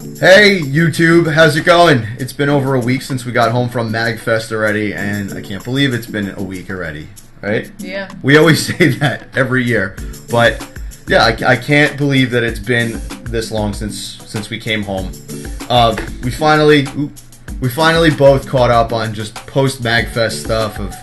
Hey YouTube, how's it going? It's been over a week since we got home from MAGFest already, and I can't believe it's been a week already, right? Yeah. We always say that every year, but yeah, I can't believe that it's been this long since we came home. We finally both caught up on just post MAGFest stuff of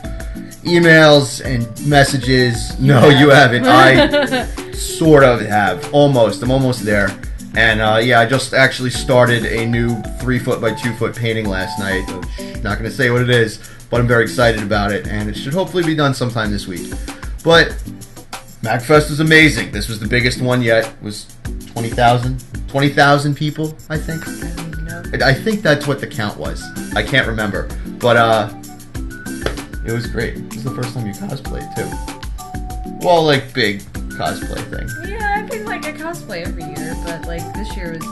emails and messages. No, you haven't. I sort of have. Almost. I'm almost there. And yeah, I just actually started a new 3-foot by 2-foot painting last night. Not going to say what it is, but I'm very excited about it, and it should hopefully be done sometime this week. But MAGFest was amazing. This was the biggest one yet. It was 20,000 people, I think. I don't even know. I think that's what the count was. I can't remember, but it was great. This is the first time you cosplayed too. Well, like big cosplay thing. Yeah, I think like I cosplay every year, but like this year was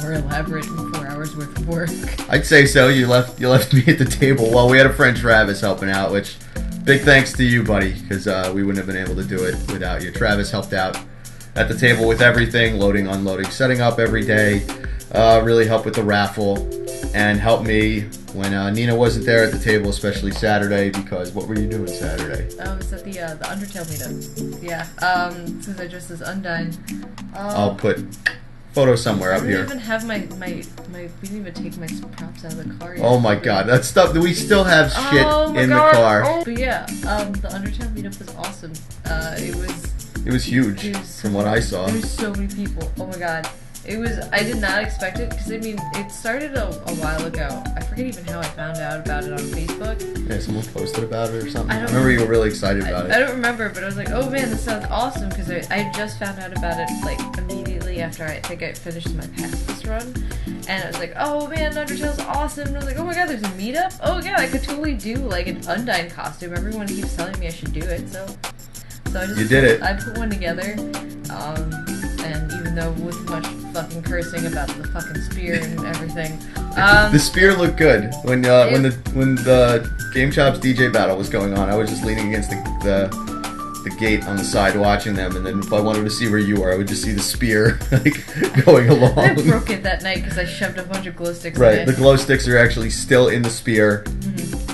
more elaborate than 4 hours worth of work. I'd say so. You left me at the table. Well, we had a friend Travis helping out, which big thanks to you, buddy, because we wouldn't have been able to do it without you. Travis helped out at the table with everything, loading, unloading, setting up every day. Really helped with the raffle and helped me when Nina wasn't there at the table, especially Saturday, because what were you doing Saturday? I was at the Undertale meetup. Yeah. Since I dressed as Undyne. I'll put photos somewhere up I here. didn't even have my we didn't even take my props out of the car yet. Oh my god, that stuff, we still have shit in the car. Oh, but yeah, the Undertale meetup was awesome. It was huge from what I saw. There was so many people. Oh my god. I did not expect it, because I mean, it started a while ago. I forget even how I found out about it on Facebook. Yeah, someone posted about it or something. I don't remember you were really excited about it. I don't remember, but I was like, oh man, this sounds awesome, because I just found out about it, like, immediately after I think I finished my pacifist run. And I was like, oh man, Undertale's awesome. And I was like, oh my god, there's a meetup? Oh yeah, I could totally do, like, an Undyne costume. Everyone keeps telling me I should do it, so I just... You did it. I put one together, and even though with much fucking cursing about the fucking spear and everything, the spear looked good when the Game Chops DJ battle was going on. I was just leaning against the gate on the side watching them, and then if I wanted to see where you were, I would just see the spear like going along. I broke it that night because I shoved a bunch of glow sticks in Right, it. the glow sticks are actually still in the spear.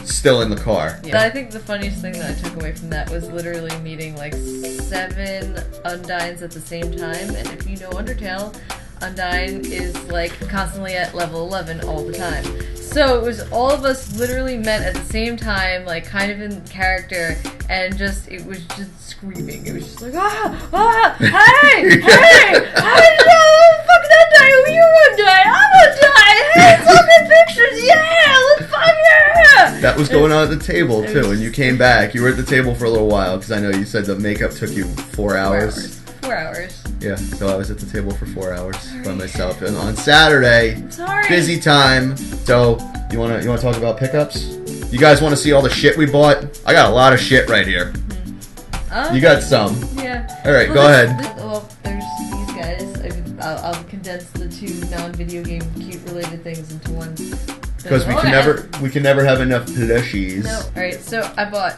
Still in the car. Yeah. But I think the funniest thing that I took away from that was literally meeting like 7 Undynes at the same time, and if you know Undertale, Undyne is like constantly at level 11 all the time. So it was all of us literally met at the same time, like kind of in character, and it was just screaming. It was just like, hey, fucking Undyne, who you Undyne? I'm Undyne, hey, look at pictures, yeah, let's fuck yeah! That was going on at the table too, and you came back. You were at the table for a little while, because I know you said the makeup took you 4 hours. 4 hours. Yeah, so I was at the table for 4 hours by myself. And on Saturday, busy time. So you wanna talk about pickups? You guys want to see all the shit we bought? I got a lot of shit right here. You got some. Yeah. All right, go ahead. Well, there's these guys. I'll condense the 2 non-video game cute related things into one. Because we can never have enough plushies. No. All right, so I bought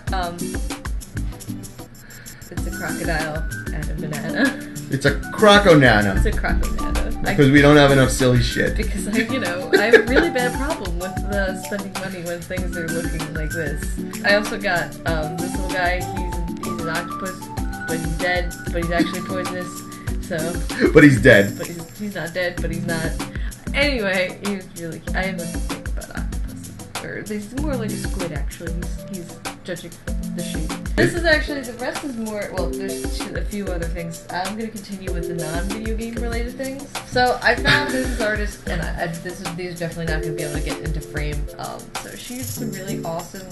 it's a crocodile and a banana. It's a croco-nana. It's a croco-nana. Because we don't have enough silly shit. Because I have a really bad problem with spending money when things are looking like this. I also got this little guy. He's an octopus, but he's dead. But he's actually poisonous. So. But he's dead. But he's not dead. But he's not. Anyway, he was really. I have nothing to think about octopuses. Or he's more like a squid. Actually, he's judging the shape. This is actually, the rest is more, well, there's a few other things. I'm going to continue with the non-video game related things. So I found this artist, and these are definitely not going to be able to get into frame. So she used some really awesome,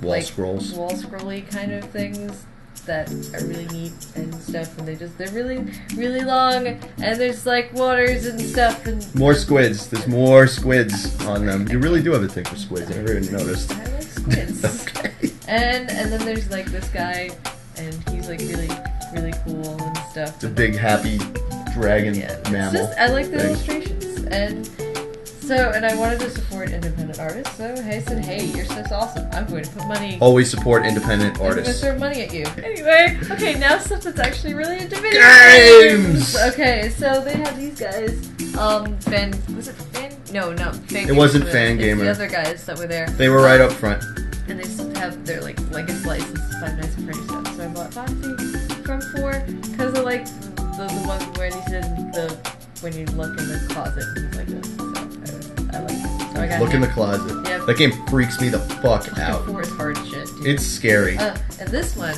wall scrolls. Wall scrolly kind of things that are really neat and stuff, and they're really, really long, and there's like waters and stuff, and... More squids. There's more squids on them. You really do have a thing for squids. I never even noticed. I like squids. Okay. And then there's like this guy, and he's like really, really cool and stuff. It's a big happy dragon mammal. I like the illustrations, and So, and I wanted to support independent artists, so I said, hey, your stuff's awesome. I'm going to put money. Always support independent I'm going to artists. throw money at you. Anyway, okay, now stuff that's actually really into video Games! Okay, so they have these guys. Was it Fan? No, Fan. It wasn't Gamer. Fan It's Gamer. the other guys that were there. They were right up front. And they have their like Legacy license, Five Nights at Freddy's stuff. So I bought Foxy from 4 because I like the one where he said when you look in the closet and things like this. So I like it. So I got Look in the closet. Yep. That game freaks me the fuck out. 4 is hard shit, dude. It's scary. And this one,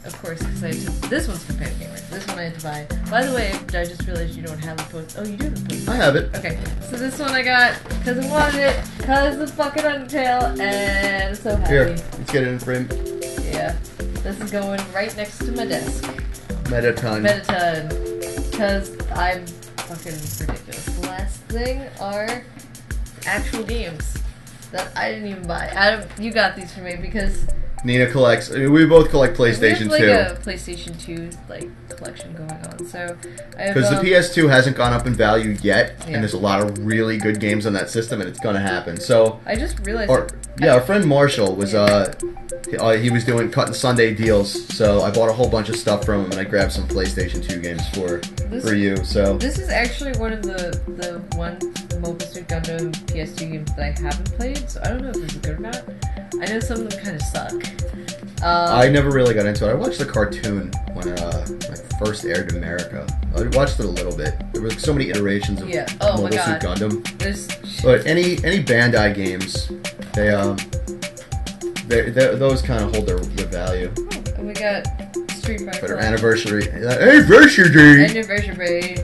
of course, because this one's for Fan Gamer. This one I had to buy. By the way, I just realized you don't have a post. Oh, you do have a post. I have it. Okay, so this one I got because I wanted it, because of fucking Undertale, and I'm so happy. Here, let's get it in frame. Yeah, this is going right next to my desk. Metaton. Because I'm fucking ridiculous. The last thing are actual games that I didn't even buy. Adam, you got these for me because Nina collects. I mean, we both collect PlayStation we 2. have like a PlayStation 2 collection going on. So I have, Because the PS2 hasn't gone up in value yet, Yeah. and there's a lot of really good games on that system, and it's gonna happen. So, I just realized. our friend Marshall was he was doing cutting Sunday deals, so I bought a whole bunch of stuff from him, and I grabbed some PlayStation 2 games for you. So This is actually one of the one Mobile Suit Gundam PS2 games that I haven't played, so I don't know if this is good or not. I know some of them kind of suck. I never really got into it. I watched the cartoon when it first aired in America. I watched it a little bit. There were so many iterations of Oh Mobile my Suit God. Gundam. There's But any Bandai games, they those kind of hold their value. and we got Street Fighter. But our anniversary.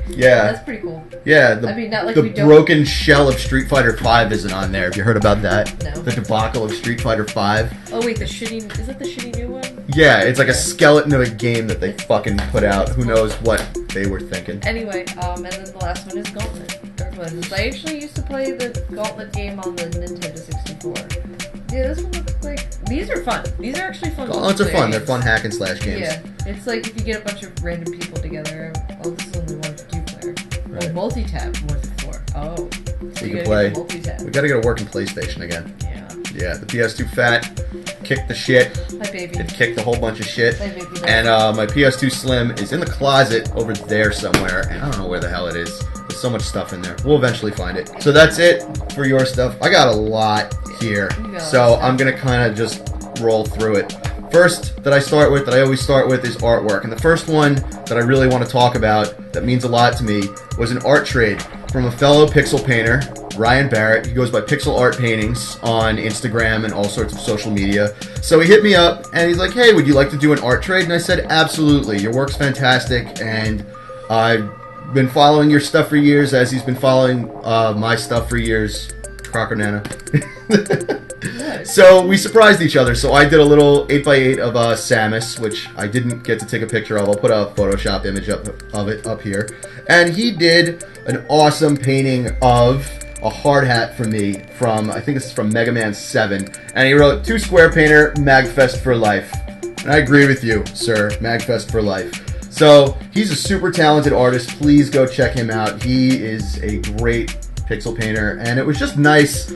Yeah. That's pretty cool. Yeah, I mean, not like the we don't- broken shell of Street Fighter V isn't on there. Have you heard about that? No. The debacle of Street Fighter V? Oh wait, is it the shitty new one? Yeah, it's like a skeleton of a game that they fucking put out. Who knows what they were thinking. Anyway, and then the last one is Gauntlet. Dark Legends. I actually used to play the Gauntlet game on the Nintendo 64. Yeah, this one looks like... These are fun. These are actually fun. Gauntlets are fun. They're games. fun hack and slash games. Yeah, it's like if you get a bunch of random people together. Oh, this is only 1 to 2 player. Right. Oh, multi-tap 1 to 4. Oh. So We you can gotta play. get the multi-tap. We gotta get a working PlayStation again. Yeah. Yeah, the PS2 fat kicked the shit. My baby. It kicked a whole bunch of shit. My baby. And my PS2 Slim is in the closet over there somewhere, and I don't know where the hell it is. There's so much stuff in there. We'll eventually find it. So that's it for your stuff. I got a lot here, You got a lot so of stuff. I'm gonna kind of just roll through it. First that I always start with, is artwork. And the first one that I really want to talk about that means a lot to me was an art trade from a fellow pixel painter, Ryan Barrett. He goes by Pixel Art Paintings on Instagram and all sorts of social media. So he hit me up and he's like, hey, would you like to do an art trade? And I said, absolutely. Your work's fantastic, and I've been following your stuff for years, as he's been following my stuff for years. Crocker Nana. So we surprised each other. So I did a little 8x8 of Samus, which I didn't get to take a picture of. I'll put a Photoshop image of it up here. And he did an awesome painting of a hard hat for me from, I think this is from Mega Man 7. And he wrote, "To Squarepainter, MAGFest for life." And I agree with you, sir. MAGFest for life. So he's a super talented artist. Please go check him out. He is a great pixel painter, and it was just nice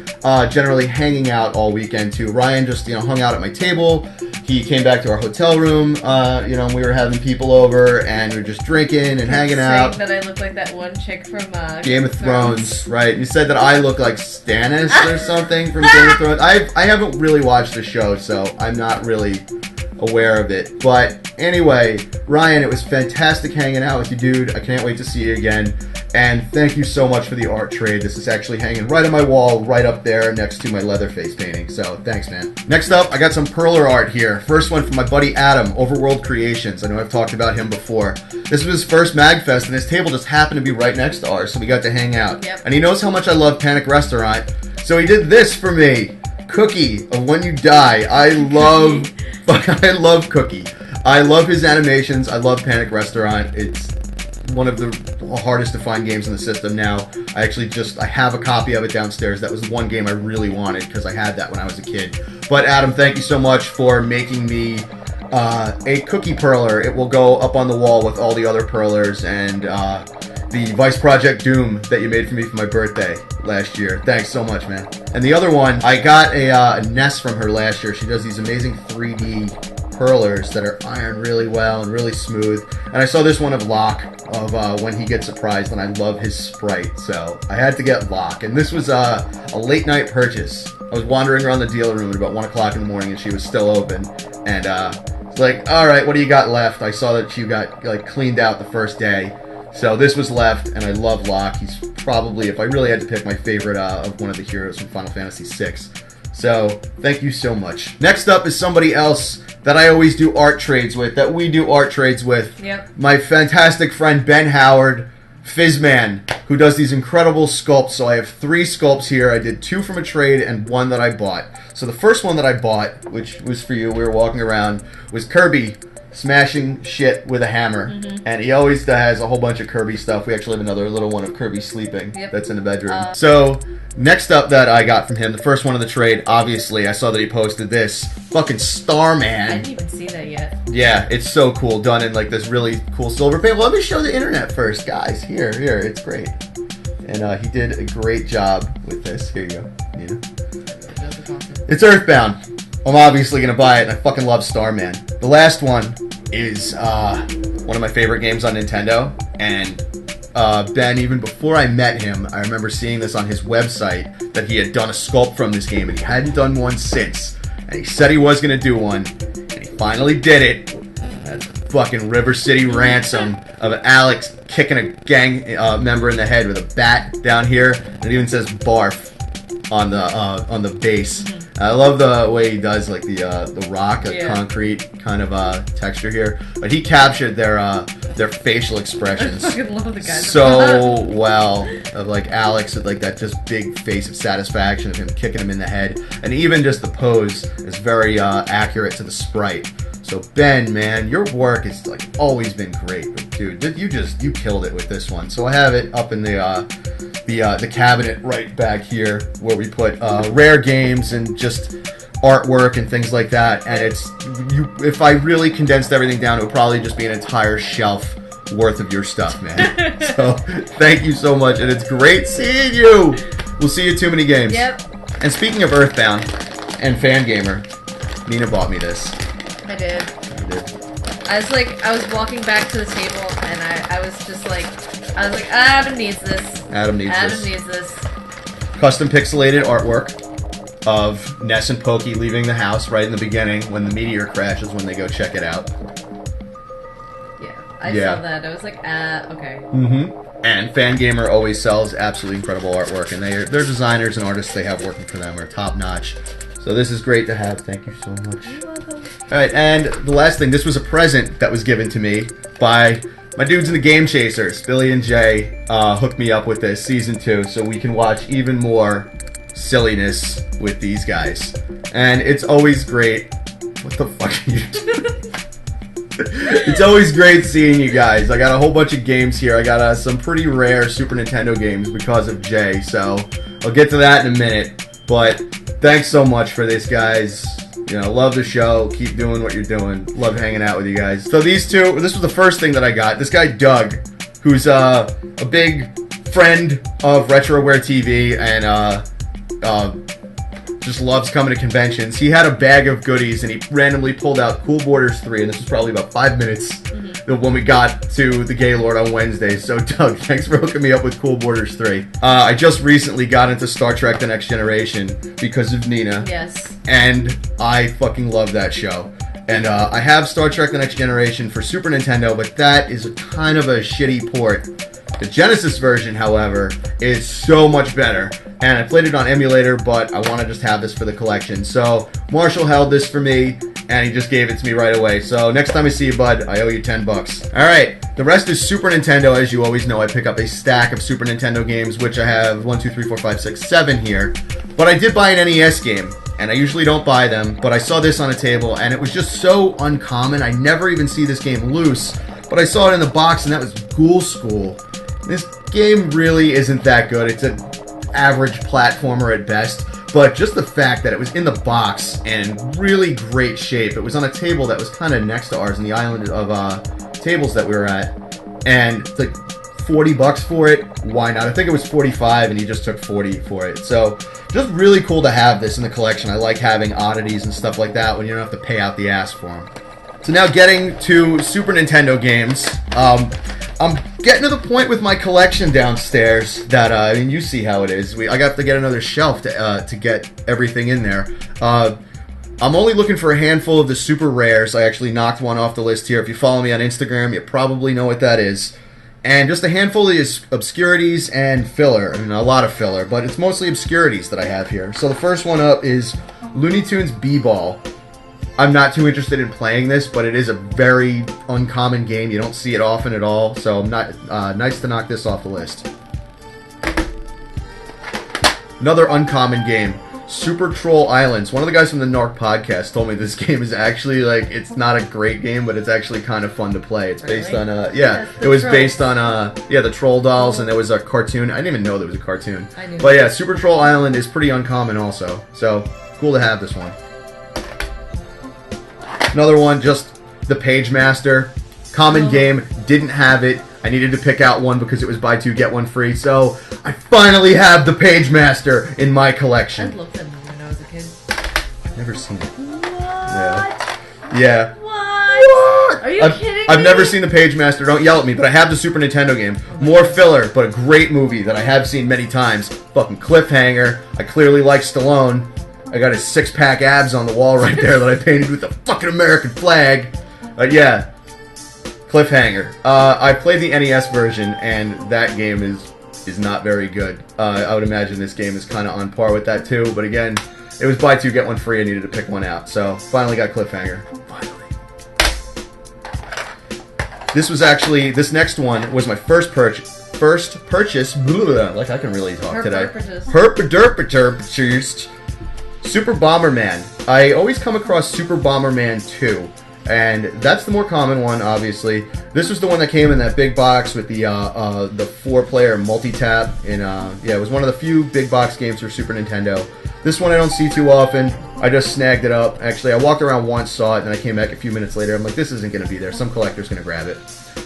generally hanging out all weekend too. Ryan just hung out at my table. He came back to our hotel room, and we were having people over, and we were just drinking and hanging out. Saying that I look like that one chick from Game of Thrones, right? You said that I look like Stannis or something from Game of Thrones. I haven't really watched the show, so I'm not really aware of it. But anyway, Ryan, it was fantastic hanging out with you, dude. I can't wait to see you again. And thank you so much for the art trade. This is actually hanging right on my wall, right up there next to my Leatherface painting. So thanks, man. Next up, I got some perler art here. First one from my buddy Adam, Overworld Creations. I know I've talked about him before. This was his first MAGFest, and his table just happened to be right next to ours, so we got to hang out. Yep. And he knows how much I love Panic Restaurant, so he did this for me. Cookie of When You Die. I love Cookie. I love his animations. I love Panic Restaurant. It's one of the hardest to find games in the system now. I have a copy of it downstairs. That was one game I really wanted because I had that when I was a kid. But Adam, thank you so much for making me a cookie perler. It will go up on the wall with all the other perlers, and the Vice Project Doom that you made for me for my birthday last year. Thanks so much, man. And the other one, I got a nest from her last year. She does these amazing 3D curlers that are ironed really well and really smooth. And I saw this one of Locke, of when he gets surprised, and I love his sprite, so I had to get Locke. And this was a late night purchase. I was wandering around the dealer room at about 1 o'clock in the morning, and she was still open. And it's like, all right, what do you got left? I saw that she got like cleaned out the first day, so this was left. And I love Locke. He's probably, if I really had to pick, my favorite of one of the heroes from Final Fantasy VI. So thank you so much. Next up is somebody else that I always do art trades with, that we do art trades with. Yep. My fantastic friend Ben Howard, Fizzman, who does these incredible sculpts. So I have 3 sculpts here. I did 2 from a trade and 1 that I bought. So the first one that I bought, which was for you, we were walking around, was Kirby smashing shit with a hammer. And he always has a whole bunch of Kirby stuff. We actually have another little one of Kirby sleeping that's in the bedroom. So next up that I got from him, the first one of the trade, obviously, I saw that he posted this fucking Starman. I didn't even see that yet. Yeah, it's so cool, done in like this really cool silver paint. Well, let me show the internet first, guys. Here, it's great. And he did a great job with this. Here you go. Yeah. It's Earthbound. I'm obviously going to buy it, and I fucking love Starman. The last one is one of my favorite games on Nintendo, and Ben, even before I met him, I remember seeing this on his website, that he had done a sculpt from this game, and he hadn't done one since. And he said he was going to do one, and he finally did it. That's fucking River City Ransom of Alex kicking a gang member in the head with a bat down here, and it even says barf on the base. I love the way he does like the rock, concrete kind of texture here. But he captured their facial expressions I fucking love the guy so well, of like Alex with like that just big face of satisfaction of him kicking him in the head, and even just the pose is very accurate to the sprite. So Ben, man, your work has like always been great, but dude, you killed it with this one. So I have it up in the cabinet right back here where we put rare games and just artwork and things like that. And if I really condensed everything down, it would probably just be an entire shelf worth of your stuff, man. So thank you so much, and it's great seeing you. We'll see you at Too Many Games. Yep. And speaking of Earthbound and Fangamer, Nina bought me this. I did. I was walking back to the table, and I was like, Adam needs this. Adam needs this. Custom pixelated artwork of Ness and Pokey leaving the house right in the beginning when the meteor crashes, when they go check it out. I saw that. I was like, okay. And Fangamer always sells absolutely incredible artwork, and their designers and artists they have working for them are top notch. So this is great to have. Thank you so much. You're welcome. Alright, and the last thing, this was a present that was given to me by my dudes in the Game Chasers. Billy and Jay hooked me up with this, Season 2, so we can watch even more silliness with these guys. And it's always great. What the fuck are you doing? It's always great seeing you guys. I got a whole bunch of games here. I got some pretty rare Super Nintendo games because of Jay, so I'll get to that in a minute. But thanks so much for this, guys. You know, love the show. Keep doing what you're doing. Love hanging out with you guys. So these two, this was the first thing that I got. This guy, Doug, who's a big friend of RetroWare TV and just loves coming to conventions. He had a bag of goodies, and he randomly pulled out Cool Borders 3, and this was probably about 5 minutes when we got to the Gaylord on Wednesday. So, Doug, thanks for hooking me up with Cool Borders 3. I just recently got into Star Trek The Next Generation because of Nina. Yes. And I fucking love that show. And I have Star Trek The Next Generation for Super Nintendo, but that is a kind of a shitty port. The Genesis version, however, is so much better. And I played it on emulator, but I want to just have this for the collection. So Marshall held this for me, and he just gave it to me right away. So next time I see you, bud, I owe you $10. Alright, the rest is Super Nintendo. As you always know, I pick up a stack of Super Nintendo games, which I have 1, 2, 3, 4, 5, 6, 7 here. But I did buy an NES game, and I usually don't buy them, but I saw this on a table, and it was just so uncommon. I never even see this game loose, but I saw it in the box, and that was Ghoul School. This game really isn't that good. It's an average platformer at best, but just the fact that it was in the box and in really great shape. It was on a table that was kind of next to ours in the island of tables that we were at, and the $40 for it, why not? I think it was 45 and he just took 40 for it. So just really cool to have this in the collection. I like having oddities and stuff like that when you don't have to pay out the ass for them. So now getting to Super Nintendo games. I'm getting to the point with my collection downstairs that, I mean, you see how it is. I got to get another shelf to get everything in there. I'm only looking for a handful of the super rares. I actually knocked one off the list here. If you follow me on Instagram, you probably know what that is. And just a handful of the obscurities and filler. I mean, a lot of filler, but it's mostly obscurities that I have here. So the first one up is Looney Tunes B-Ball. I'm not too interested in playing this, but it is a very uncommon game. You don't see it often at all, so nice to knock this off the list. Another uncommon game, Super Troll Islands. One of the guys from the Narc podcast told me this game is actually, like, it's not a great game, but it's actually kind of fun to play. It's based on, it was based on, the Troll Dolls, and there was a cartoon. I didn't even know there was a cartoon. I knew. But yeah, Super Troll Island is pretty uncommon also, so cool to have this one. Another one, just the Page Master. Common game, didn't have it. I needed to pick out one because it was buy two, get one free. So, I finally have the Page Master in my collection. I loved that movie when I was a kid. I've never seen it. What? Yeah. What? Are you kidding me? I've never seen the Page Master. Don't yell at me, but I have the Super Nintendo game. More filler, but a great movie that I have seen many times. Fucking cliffhanger. I clearly like Stallone. I got his six-pack abs on the wall right there that I painted with the fucking American flag. Yeah. Cliffhanger. I played the NES version, and that game is not very good. I would imagine this game is kind of on par with that too, but again, it was buy two, get one free. I needed to pick one out, so finally got Cliffhanger. Finally. This next one was my first purchase. Like I can really talk today. Herpaderpaderpachers. Super Bomberman. I always come across Super Bomberman 2, and that's the more common one, obviously. This was the one that came in that big box with the 4-player multi-tap. It was one of the few big box games for Super Nintendo. This one I don't see too often. I just snagged it up. Actually, I walked around once, saw it, and then I came back a few minutes later. I'm like, this isn't going to be there. Some collector's going to grab it.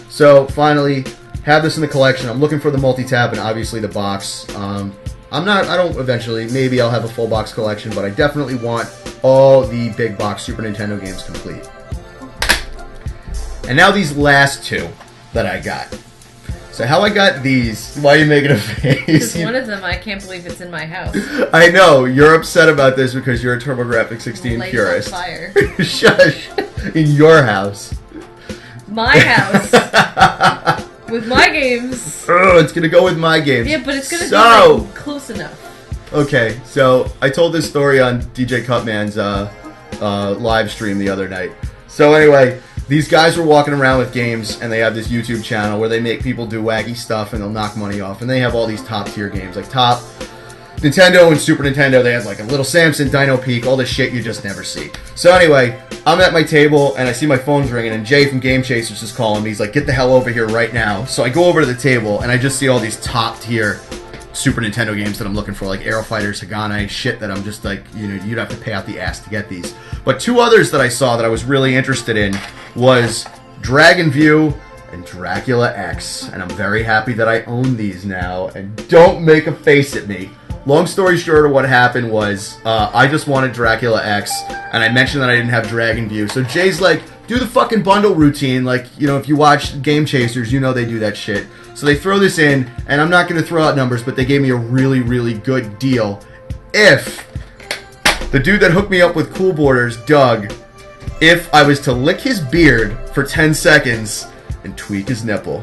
So, finally, have this in the collection. I'm looking for the multi-tap and obviously the box. Maybe I'll have a full box collection, but I definitely want all the big box Super Nintendo games complete. And now these last two that I got. So how I got these, why are you making a face? Because one of them, I can't believe it's in my house. I know, you're upset about this because you're a TurboGrafx 16 purist. On fire. Shush. In your house. My house. With my games. Oh, it's gonna go with my games. Yeah, but it's gonna be like, close enough. Okay, so I told this story on DJ Cutman's live stream the other night. So anyway, these guys were walking around with games, and they have this YouTube channel where they make people do wacky stuff, and they'll knock money off. And they have all these top tier games, like top Nintendo and Super Nintendo. They have like a Little Samson, Dino Peak, all this shit you just never see. So anyway, I'm at my table, and I see my phone's ringing, and Jay from Game Chasers is calling me. He's like, get the hell over here right now. So I go over to the table, and I just see all these top-tier Super Nintendo games that I'm looking for, like Aero Fighters, Hagana, shit that I'm just like, you'd have to pay out the ass to get these. But two others that I saw that I was really interested in was Dragon View and Dracula X. And I'm very happy that I own these now, and don't make a face at me. Long story short of what happened was, I just wanted Dracula X, and I mentioned that I didn't have Dragon View. So Jay's like, do the fucking bundle routine. Like, if you watch Game Chasers, they do that shit. So they throw this in, and I'm not going to throw out numbers, but they gave me a really, really good deal. If the dude that hooked me up with Cool Borders, Doug, if I was to lick his beard for 10 seconds and tweak his nipple.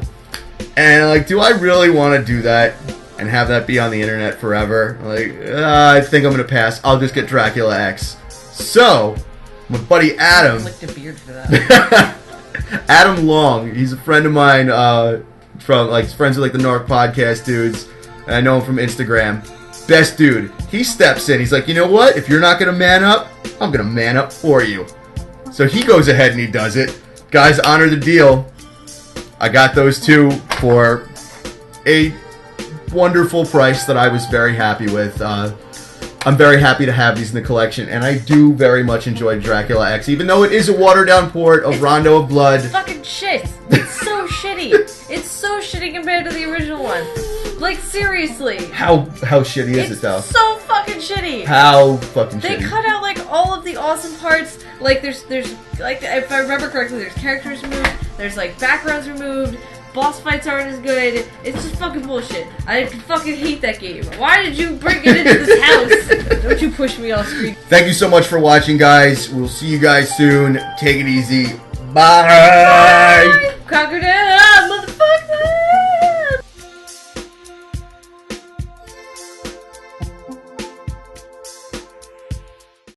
And, like, do I really want to do that? And have that be on the internet forever? Like, I think I'm gonna pass. I'll just get Dracula X. So, my buddy Adam. I licked a beard for that. Adam Long. He's a friend of mine. He's friends with the Narc podcast dudes. And I know him from Instagram. Best dude. He steps in. He's like, you know what? If you're not gonna man up, I'm gonna man up for you. So he goes ahead and he does it. Guys, honor the deal. I got those two for a wonderful price that I was very happy with. I'm very happy to have these in the collection, and I do very much enjoy Dracula X, even though it is a watered-down port of Rondo of Blood. Fucking shit. It's so shitty. It's so shitty compared to the original one. Like, seriously. How shitty is it though? So fucking shitty. How fucking They shitty? cut out like all of the awesome parts. Like there's like, if I remember correctly, there's characters removed. There's like backgrounds removed. Boss fights aren't as good. It's just fucking bullshit. I fucking hate that game. Why did you bring it into this house? Don't you push me off screen. Thank you so much for watching, guys. We'll see you guys soon. Take it easy. Bye. Bye. Crocodile, motherfucker.